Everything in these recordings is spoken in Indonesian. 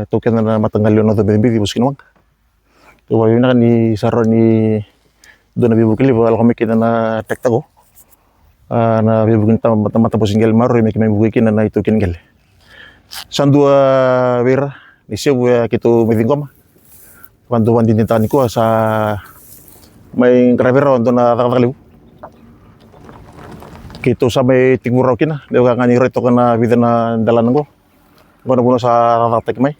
Token na matanggal yun na ito binibig buskin wang. Tuwa yun na ni saro ni doon na bibukili wala kami kita na tekta ko. Na bibugin matapos ingel maro may bibugin na ito kingel. Sandua wira ni siya kito meding koma. Cuando wan din tani ko sa may gravera doon na kakaliw. Kito sa may tigmuraw kina, dewa nga ni reto ka na vida na dalan ko. Buno sa raratek may.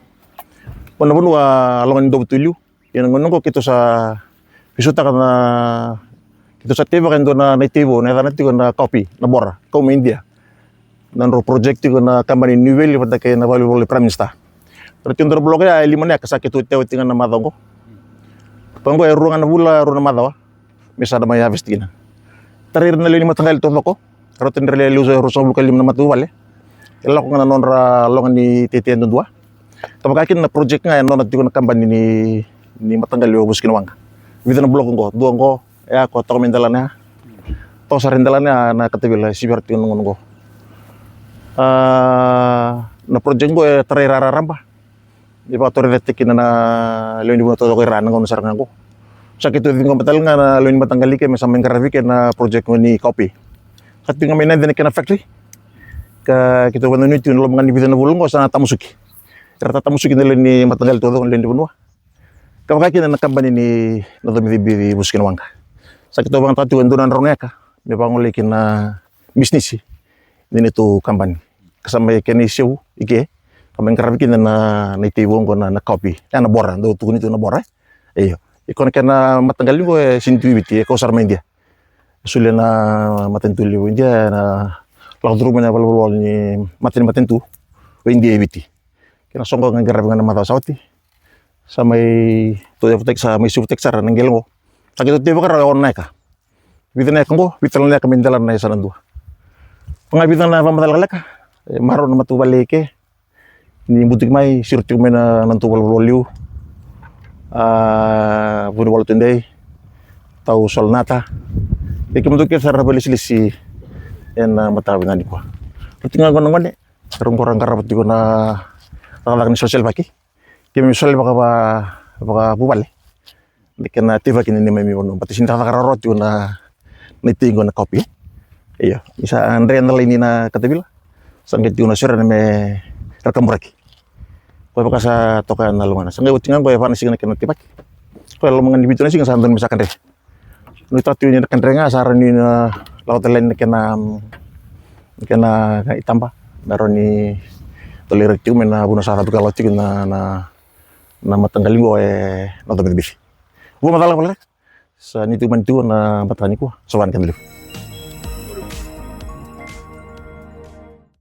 Buno alongan do tulyo. Yan ang ko kito sa pisuta ka na kito sa tiba kan do na natibo na tanati ko na copy na bora ko India. Nanro project ko na company nivel pada kay na valuable prime minister. Pero tindro bloke ay liman ya kasakit tew tingan na madong ko. Panggo ay ruangan na bula ru na madaw. Misa na may harvest gina. Tarir na lini matanggal to ko. Pero tinrele luso ru sa bulkal lim na matuwal eh. Ila ko nga non ra longan ni titian dua. Kapag na project nga non at ko na company ni matanggal yo bus kinawang. Vida na blok ko, duang ko ya ko to mendalan na. To sa rendalan na katabil siber tin ngon ko. Na project ko tarirararamba. Di ba to retekin na loin mo to ko ran ngon sarang ko. Sakit itu ko batal nga na loin matanggal ke sa men karafik na project ko ni copy. Kat nga may na kana factory. Ka kita wano nito no mga nibita na bulong ko sa tamusuki. Rata tamusuki na ni matanggal to kon lendi bunwa. Kapag na company ni no bibi buskin wang. Sakit bang tatu andunan rongeka. May pangulikin na business din ito company. Kasama kay ni show ike. Kameng karabikin na naitiwong ko na copy. Ya na bora do tukun ito na bora. Iyo. Ikon ka na matanggal ko sintuibiti ko sarma India. Sulit na matentuli India na lakdro mo na walwal ni matentu. India ibiti. Kina songko nga garab nga na mataw sauti. Sa may tuya sa may sutek sara ng gelmo. Sakit tiba ka raw na ka. Bitan na ko, bitan na kami dalan na sa nandua. Pangabitan na pamatalala ka. Maro na matubalike. Ni butik may sirtu may na nantubal rolyo. Bunwal tunday. Tau solnata. Ikimutuk sa rabalisilisi yan matawin nga ko. Tingnan ko naman sarong korang karapat ko na nakalaki ni social paki. Kaya social baka bubal Hindi ka na tiba kinini may miwono. Pati sinta kararot yun na naitingo na copy. Iyo. Isa Andre na lain na katabila. Sanggit yun na sir na may rakamuraki. Kaya baka sa toka na lungan. Sanggay utingan ko ya paano siya na kinatibak. Kaya lumangan dibito na siya sa andon misakan rin. Nung itatu yun na kanre nga, saran yun na lakot lain na kena itamba. Meron ni tolerat yung may nabuna sa rato kalot yung na matanggalin ko nato binibisi. Bumatala ko lang sa nito man ito na matani ko. Sawan kan dulu.